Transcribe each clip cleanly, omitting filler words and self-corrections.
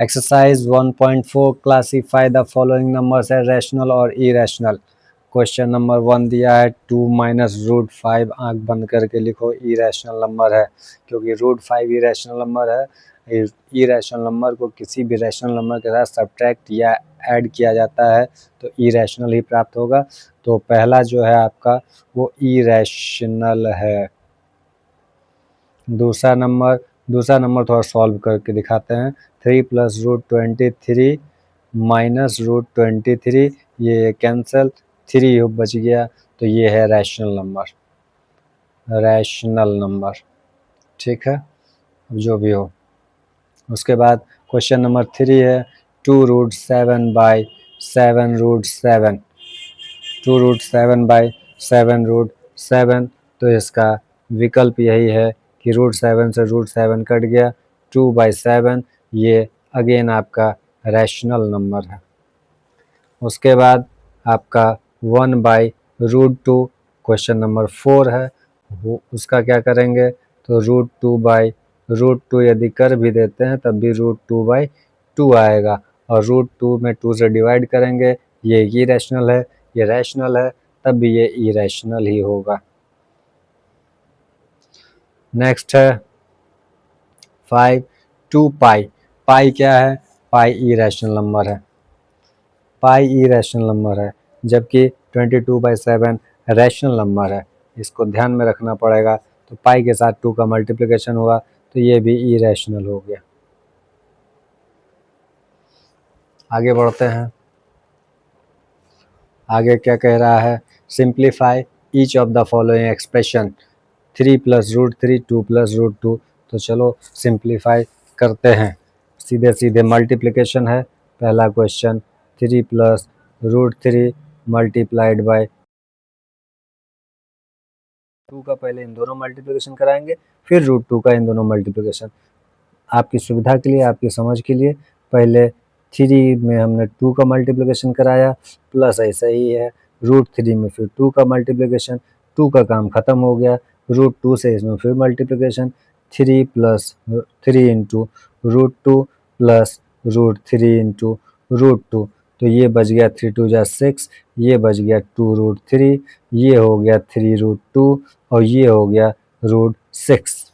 Exercise 1.4 classify the following numbers as rational और irrational. Question number 1 दिया है 2 minus root 5, आँख बंद करके लिखो इरेशनल नंबर है, क्योंकि रूट 5 इरेशनल नंबर है। इरेशनल नंबर को किसी भी रैशनल नंबर के साथ सब्ट्रैक्ट या ऐड किया जाता है तो इरेशनल ही प्राप्त होगा। तो पहला जो है आपका वो इरेशनल है। दूसरा नंबर थोड़ा सॉल्व करके दिखाते हैं। 3 प्लस रूट 23 माइनस रूट 23, ये कैंसिल, 3 बच गया, तो ये है रैशनल नंबर। ठीक है, अब जो भी हो। उसके बाद क्वेश्चन नंबर 3 है 2 root 7 by 7 root 7। 2 root 7 by 7 root 7, तो इसका विकल्प यही है कि रूट 7 से रूट 7 कट गया, 2/7, ये अगेन आपका रैशनल नंबर है। उसके बाद आपका 1/√2 क्वेश्चन नंबर 4 है, वो उसका क्या करेंगे, तो √2/√2 यदि कर भी देते हैं तब भी √2/2 आएगा, और √2 में 2 से डिवाइड करेंगे, ये इरेशनल है, ये रैशनल है, तब भी ये इरेशनल ही होगा। नेक्स्ट है 5 2 पाई। पाई क्या है, पाई इरेशनल नंबर है, पाई इरेशनल नंबर है, जबकि 22/7 रैशनल नंबर है। इसको ध्यान में रखना पड़ेगा। तो पाई के साथ 2 का मल्टीप्लिकेशन हुआ तो ये भी इरेशनल हो गया। आगे बढ़ते हैं। आगे क्या कह रहा है, simplify each of the following expression. 3 plus root 3, 2 plus root 2। तो चलो सिंप्लीफाई करते हैं, सीधे सीधे मल्टीप्लिकेशन है। पहला question 3 plus root 3 multiplied by 2 का पहले इन दोनों मल्टीप्लिकेशन कराएंगे, फिर √2 का इन दोनों मल्टीप्लिकेशन। आपकी सुविधा के लिए, आपकी समझ के लिए, पहले 3 में हमने 2 का मल्टीप्लिकेशन कराया, प्लस ऐसा ही है √3 में फिर 2 का मल्टीप्लिकेशन, 2 का काम खत्म हो गया, √2 से इसमें फिर multiplication, 3 plus 3 into √2 plus √3 into √2, तो ये बच गया 3 2 जा 6, ये बच गया 2√3, ये हो गया 3√2, और ये हो गया √6।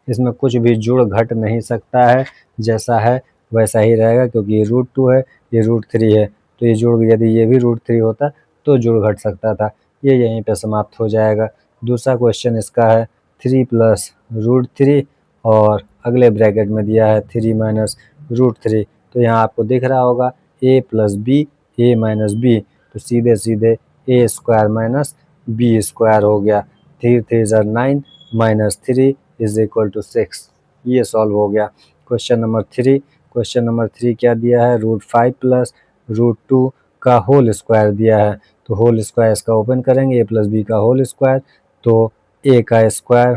इसमें कुछ भी जुड़ घट नहीं सकता है, जैसा है वैसा ही रहेगा, क्योंकि ये √2 है, ये √3 है, तो ये जुड़, यदि ये भी √3 होता तो जुड़ घट सकता था। ये यहीं पे समाप्त हो जाएगा। दूसरा क्वेश्चन इसका है 3 प्लस √3, और अगले ब्रैकेट में दिया है 3 माइनस √3। तो यहाँ आपको दिख रहा होगा a plus B, a minus B, तो सीधे सीधे a square minus B square हो गया। 3 3 ज़र 9 माइनस 3 इज इक्वल टू 6। ये सॉल्व हो गया। क्वेश्चन नंबर 3, क्वेश्चन नंबर 3 क्या दिया है, √5 प्लस √2 का होल स्क्वायर दिया है। तो होल स्क्वायर इसका ओपन करेंगे, a प्लस बी का होल स्क्वायर, तो a का स्क्वायर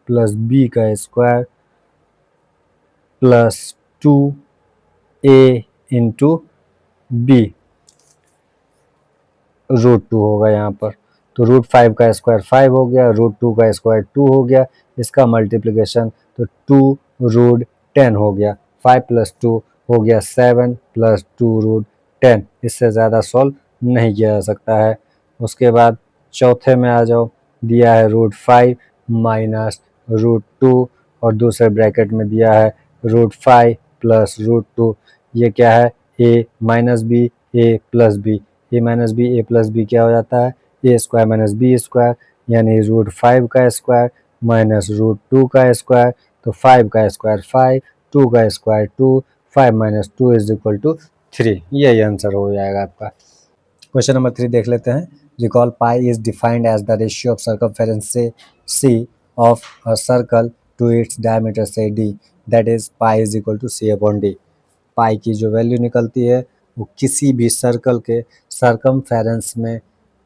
प्लस b का square plus 2a into B √2 होगा यहाँ पर। तो √5 का स्क्वायर 5 हो गया, √2 का स्क्वायर 2 हो गया, इसका मल्टीप्लिकेशन तो 2√10 हो गया। 5 प्लस 2 हो गया 7 प्लस 2√10। इससे ज़्यादा सॉल्व नहीं किया जा सकता है। उसके बाद चौथे में आ जाओ, दिया है √5 माइनस √2, और दूसरे ब्रैकेट में दिया है √5 प्लस √2। ये क्या है, a minus B, a plus B, a minus B, A plus B क्या हो जाता है, A square minus B square, यानी √5 का स्क्वायर माइनस √2 का स्क्वायर, तो 5 का स्क्वायर 5, 2 का square 2, 5 minus 2 is equal to 3। यही आंसर हो जाएगा आपका। क्वेश्चन नंबर 3 देख लेते हैं। Recall pi is defined as the ratio of circumference say C of a circle to its diameter say D, that is pi is equal to C upon D. Pi की जो value निकलती है वो किसी भी सर्कल के circumference में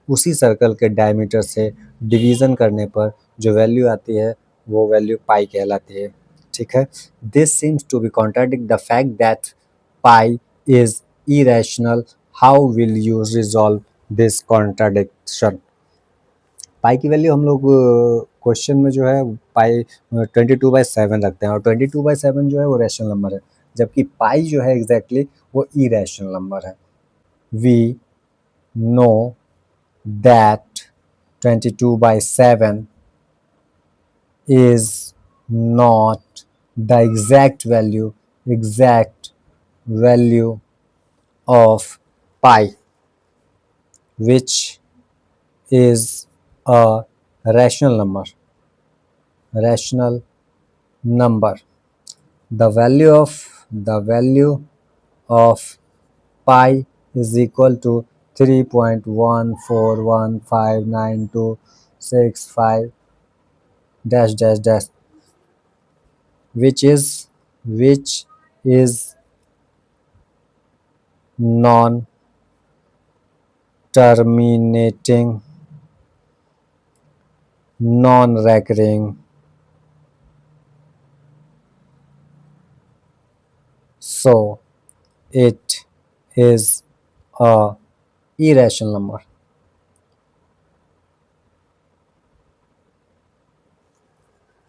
उसी सर्कल के डायमीटर से डिवीज़न करने पर जो वैल्यू आती है वो वैल्यू पाई कहलाती है। ठीक है, this seems to be contradict the fact that pi is irrational. How will you resolve this contradiction. Pi की वैल्यू हम लोग क्वेश्चन में जो है पाई 22/7 रखते हैं, और 22/7 जो है वो रैशनल नंबर है। जबकि पाई जो है एग्जैक्टली वो इरेशनल नंबर है। We know that 22/7 is not the exact value of pi, which is a rational number. The value of pi is equal to 3.1415925 dash dash dash, which is non-terminating, non-recurring, so it is a irrational number.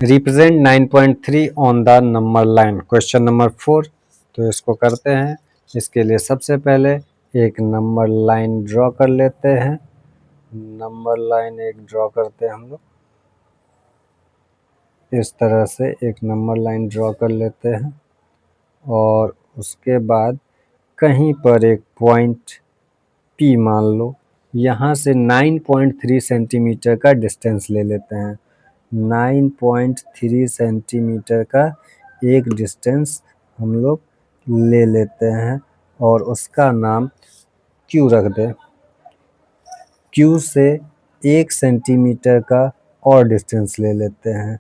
Represent 9.3 on the number line, question number 4। तो इसको करते हैं। इसके लिए सबसे पहले एक number line draw कर लेते हैं। नंबर लाइन एक ड्रॉ करते हैं हम लोग, इस तरह से एक नंबर लाइन ड्रॉ कर लेते हैं और उसके बाद कहीं पर एक पॉइंट P मान लो, यहाँ से 9.3 सेंटीमीटर का डिस्टेंस ले लेते हैं। 9.3 सेंटीमीटर का एक डिस्टेंस हम लोग ले लेते हैं और उसका नाम Q रख दें। Q से 1 सेंटीमीटर का और डिस्टेंस ले लेते हैं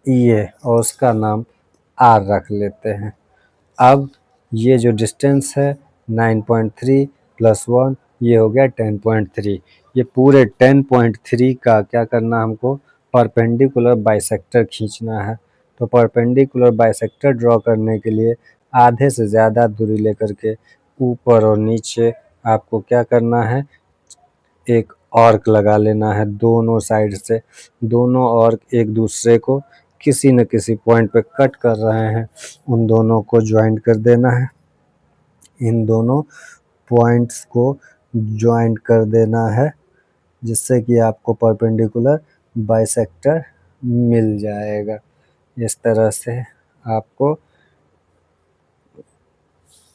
ये, और उसका नाम R रख लेते हैं। अब ये जो डिस्टेंस है 9.3 + 1 ये हो गया 10.3। ये पूरे 10.3 का क्या करना हमको, परपेंडिकुलर बाइसेक्टर खींचना है। तो परपेंडिकुलर बाइसेक्टर ड्रॉ करने के लिए आधे से ज़्यादा दूरी लेकर के ऊपर और नीचे आपको क्या करना है, एक आर्क लगा लेना है दोनों साइड से। दोनों आर्क एक दूसरे को किसी न किसी पॉइंट पे कट कर रहे हैं, उन दोनों को ज्वाइंट कर देना है। इन दोनों पॉइंट्स को ज्वाइंट कर देना है जिससे कि आपको परपेंडिकुलर बाइसेक्टर मिल जाएगा। इस तरह से आपको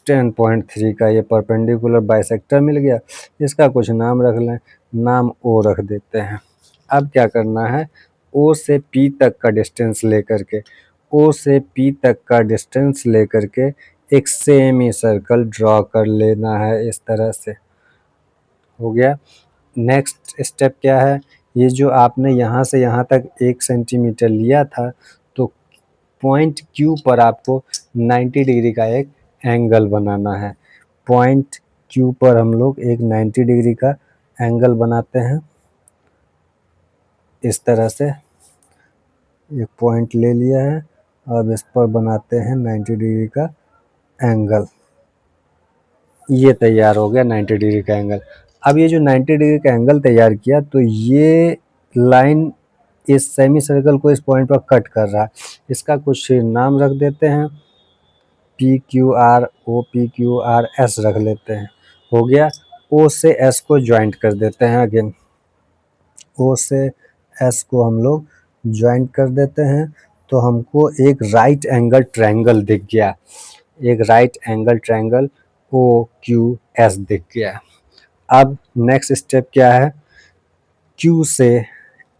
10.3 का ये परपेंडिकुलर बाइसेक्टर मिल गया। इसका कुछ नाम रख लें, नाम O रख देते हैं। अब क्या करना है, O से P तक का डिस्टेंस लेकर के, O से P तक का डिस्टेंस लेकर के एक सेमी सर्कल ड्रॉ कर लेना है। इस तरह से हो गया। नेक्स्ट स्टेप क्या है, ये जो आपने यहाँ से यहाँ तक 1 सेंटीमीटर लिया था, तो पॉइंट Q पर आपको 90 डिग्री का एक एंगल बनाना है। पॉइंट Q पर हम लोग एक 90 डिग्री का एंगल बनाते हैं। इस तरह से एक पॉइंट ले लिया है, अब इस पर बनाते हैं 90 डिग्री का एंगल। ये तैयार हो गया 90 डिग्री का एंगल। अब ये जो 90 डिग्री का एंगल तैयार किया, तो ये लाइन इस सेमी सर्कल को इस पॉइंट पर कट कर रहा है। इसका कुछ नाम रख देते हैं, PQR, OPQRS रख लेते हैं। हो गया। O से S को ज्वाइंट कर देते हैं। अगेन O से S को हम लोग ज्वाइंट कर देते हैं, तो हमको एक राइट एंगल ट्रायंगल दिख गया। एक राइट एंगल ट्रायंगल OQS दिख गया। अब नेक्स्ट स्टेप क्या है, Q से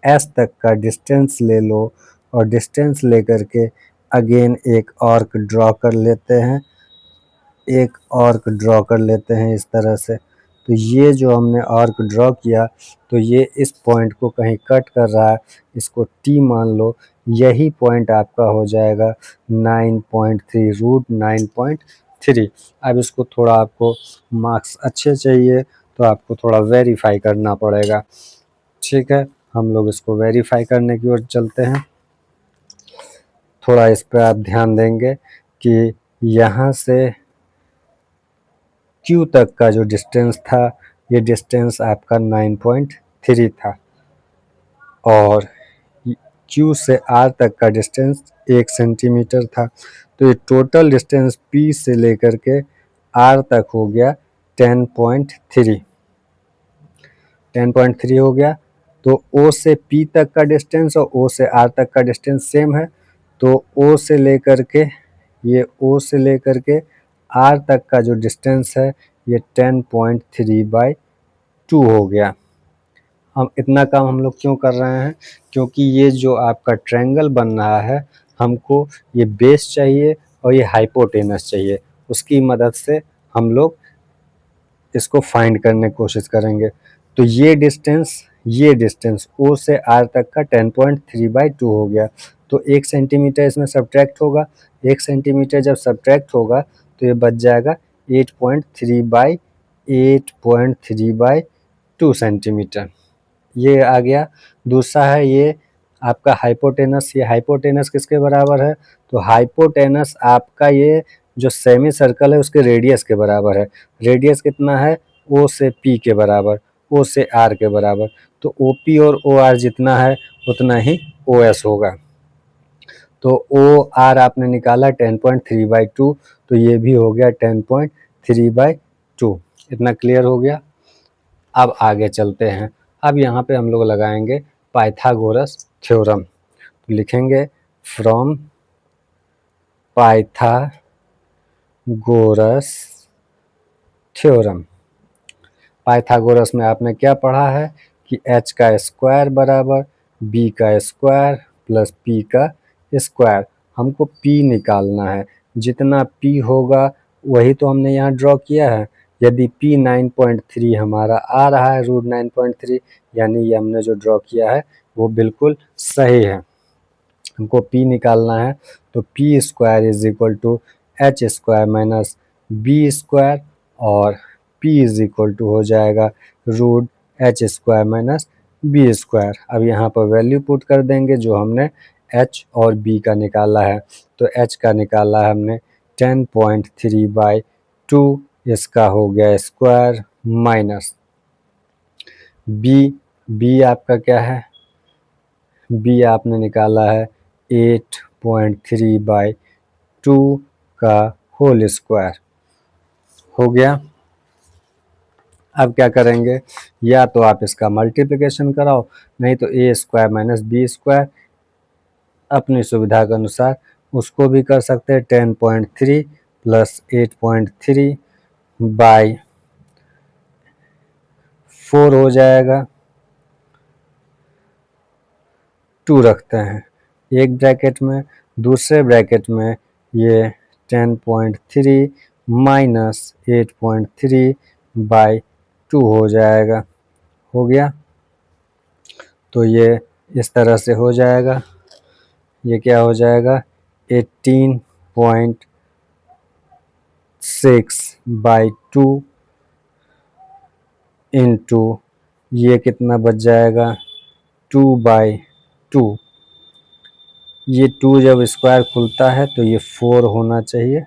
S तक का डिस्टेंस ले लो और डिस्टेंस लेकर के अगेन एक आर्क ड्रॉ कर लेते हैं। एक आर्क ड्रॉ कर लेते हैं इस तरह से। तो ये जो हमने आर्क ड्रॉ किया, तो ये इस पॉइंट को कहीं कट कर रहा है, इसको T मान लो। यही पॉइंट आपका हो जाएगा 9.3 √9.3। अब इसको थोड़ा आपको मार्क्स अच्छे चाहिए तो आपको थोड़ा वेरीफाई करना पड़ेगा। ठीक है, हम लोग इसको वेरीफाई करने की ओर चलते हैं। थोड़ा इस पर आप ध्यान देंगे कि यहाँ से Q तक का जो डिस्टेंस था, ये डिस्टेंस आपका 9.3 था, और Q से R तक का डिस्टेंस 1 सेंटीमीटर था। तो ये टोटल डिस्टेंस P से लेकर के R तक हो गया 10.3 हो गया। तो O से P तक का डिस्टेंस और O से R तक का डिस्टेंस सेम है। तो O से लेकर के R तक का जो डिस्टेंस है ये 10.3/2 हो गया। हम इतना काम हम लोग क्यों कर रहे हैं? क्योंकि ये जो आपका ट्रायंगल बन रहा है, हमको ये बेस चाहिए और ये हाइपोटेनस चाहिए। उसकी मदद से हम लोग इसको फाइंड करने की कोशिश करेंगे। तो ये डिस्टेंस O से R तक का 10.3/2 हो गया। तो 1 सेंटीमीटर इसमें सब्ट्रैक्ट होगा। 1 सेंटीमीटर जब सब्ट्रैक्ट होगा तो ये बच जाएगा 8.3/2 सेंटीमीटर। ये आ गया। दूसरा है ये आपका हाइपोटेनस। ये हाइपोटेनस किसके बराबर है? तो हाइपोटेनस आपका ये जो सेमी सर्कल है उसके रेडियस के बराबर है। रेडियस कितना है? O से P के बराबर, O से R के बराबर। तो OP और OR जितना है उतना ही OS होगा। तो OR आपने निकाला 10.3/2, तो ये भी हो गया 10.3/2। इतना क्लियर हो गया। अब आगे चलते हैं। अब यहाँ पे हम लोग लगाएंगे पाइथागोरस थ्योरम। तो लिखेंगे फ्रॉम पाइथागोरस थ्योरम। पाइथागोरस में आपने क्या पढ़ा है कि h का स्क्वायर बराबर b का स्क्वायर प्लस p का स्क्वायर। हमको p निकालना है। जितना p होगा वही तो हमने यहाँ ड्रॉ किया है। यदि p 9.3 हमारा आ रहा है, रूट 9.3, यानी ये हमने जो ड्रॉ किया है वो बिल्कुल सही है। हमको p निकालना है। तो p square is equal to h square minus b square, और p इज इक्वल टू हो जाएगा root h square minus b square. अब यहाँ पर वैल्यू पुट कर देंगे जो हमने h और b का निकाला है। तो h का निकाला है हमने 10.3/2, इसका हो गया स्क्वायर, माइनस b आपका क्या है? b आपने निकाला है 8.3/2 का होल स्क्वायर हो गया। अब क्या करेंगे? या तो आप इसका मल्टीप्लिकेशन कराओ, नहीं तो a square minus b square, अपनी सुविधा के अनुसार उसको भी कर सकते हैं। 10.3 प्लस 8.3/4 हो जाएगा। 2 रखते हैं एक ब्रैकेट में, दूसरे ब्रैकेट में ये 10.3 माइनस 8.3/2 हो जाएगा। हो गया। तो ये इस तरह से हो जाएगा। ये क्या हो जाएगा? 18.6/2 इंटू ये कितना बच जाएगा? 2/2। ये 2 जब स्क्वायर खुलता है तो ये 4 होना चाहिए।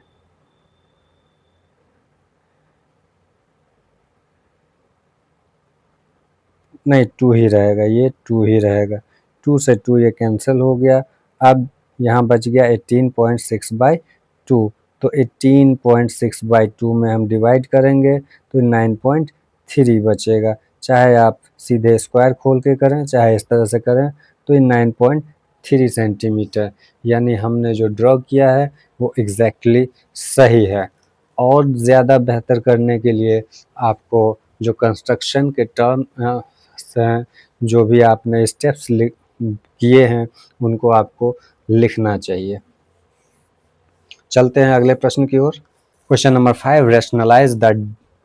नहीं, 2 ही रहेगा, ये 2 ही रहेगा। 2 से 2 ये कैंसिल हो गया। अब यहाँ बच गया 18.6/2। तो 18.6/2 में हम डिवाइड करेंगे तो 9.3 बचेगा। चाहे आप सीधे स्क्वायर खोल के करें, चाहे इस तरह से करें, तो ये 9.3 सेंटीमीटर, यानी हमने जो ड्रॉ किया है वो एग्जैक्टली सही है। और ज़्यादा बेहतर करने के लिए आपको जो कंस्ट्रक्शन के टर्म हैं, जो भी आपने स्टेप्स किए हैं, उनको आपको लिखना चाहिए। चलते हैं अगले प्रश्न की ओर। Question number 5, rationalise the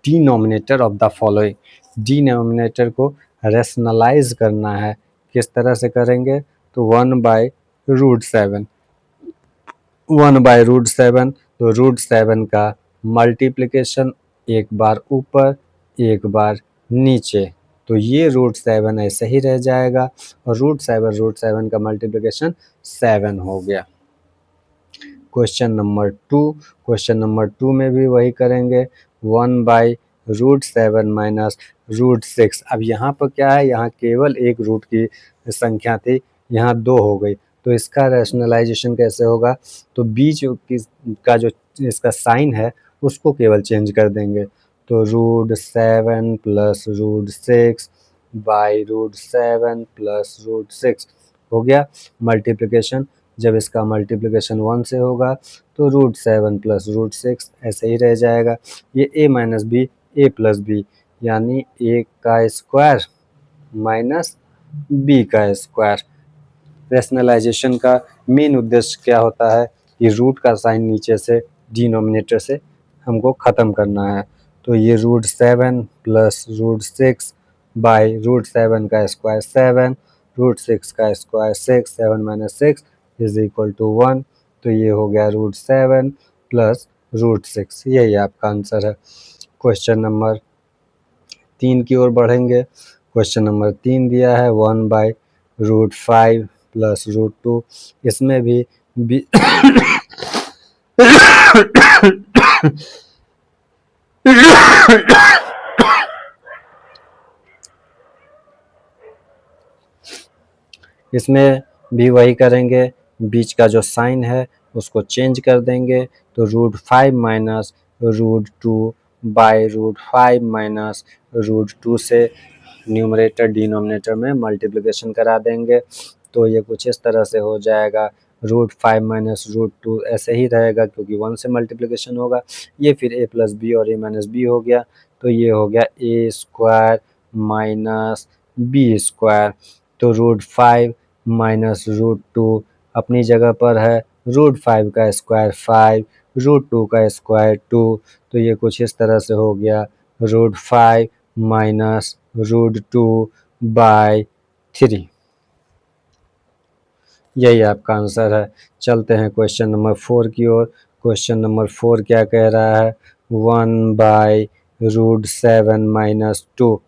denominator of the following. Denominator को रैशनलाइज करना है। किस तरह से करेंगे? तो 1/√7। 1/√7, तो √7 का मल्टीप्लिकेशन एक बार ऊपर एक बार नीचे, तो ये √7 ऐसे ही रह जाएगा, और √7 का मल्टीप्लिकेशन 7 हो गया। क्वेश्चन नंबर 2 में भी वही करेंगे। 1/√7 माइनस √6। अब यहाँ पर क्या है? यहाँ केवल एक रूट की संख्या थी, यहाँ 2 हो गई, तो इसका रैशनलाइजेशन कैसे होगा, तो बीच का जो इसका साइन है उसको केवल चेंज कर देंगे। तो √7 प्लस √6 बाई √7 प्लस √6 हो गया मल्टीप्लिकेशन। जब इसका मल्टीप्लिकेशन 1 से होगा तो √7 प्लस √6 ऐसे ही रह जाएगा। ये a minus B a plus B यानी a का स्क्वायर माइनस b का स्क्वायर। रैशनलाइजेशन का मेन उद्देश्य क्या होता है कि रूट का साइन नीचे से डिनोमिनेटर से हमको ख़त्म करना है। तो ये √7 प्लस √6 बाई √7 का स्क्वायर 7, √6 का square 6, 7 minus 6 is equal to 1। तो ये हो गया √7 प्लस √6, यही आपका आंसर है। क्वेश्चन नंबर 3 की ओर बढ़ेंगे। क्वेश्चन नंबर 3 दिया है 1/√5 प्लस √2। इसमें भी इसमें भी वही करेंगे, बीच का जो साइन है उसको चेंज कर देंगे। तो √5 माइनस √2 बाई √5 माइनस √2 से न्यूमरेटर डिनोमिनेटर में मल्टीप्लिकेशन करा देंगे। तो ये कुछ इस तरह से हो जाएगा, √5 माइनस √2 ऐसे ही रहेगा क्योंकि 1 से मल्टीप्लिकेशन होगा। ये फिर a प्लस बी और a माइनस बी हो गया। तो ये हो गया a square minus B square. तो √5 माइनस √2 अपनी जगह पर है, √5 का स्क्वायर 5, √2 का स्क्वायर 2। तो ये कुछ इस तरह से हो गया, √5 माइनस √2 बाई 3। यही आपका आंसर है। चलते हैं क्वेश्चन नंबर 4 की ओर। क्वेश्चन नंबर 4 क्या कह रहा है, 1/√7 माइनस 2।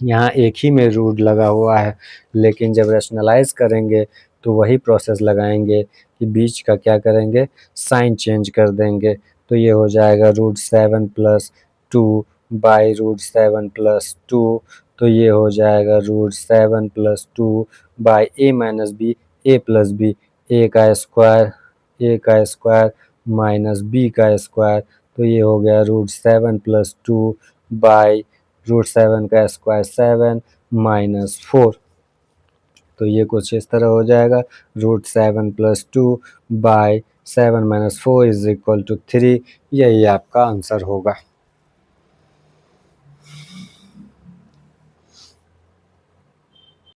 यहाँ एक ही में रूट लगा हुआ है, लेकिन जब रैशनलाइज करेंगे तो वही प्रोसेस लगाएंगे कि बीच का क्या करेंगे, साइन चेंज कर देंगे। तो ये हो जाएगा √7 प्लस 2 बाई √7 प्लस 2। तो ये हो जाएगा √7 plus 2 by a minus B a plus B, a का स्क्वायर माइनस b का स्क्वायर। तो ये हो गया √7 प्लस 2 बाई √7 का स्क्वायर 7 माइनस 4। तो ये कुछ इस तरह हो जाएगा, √7 plus 2 by 7 minus 4 is equal to 3। यही आपका आंसर होगा।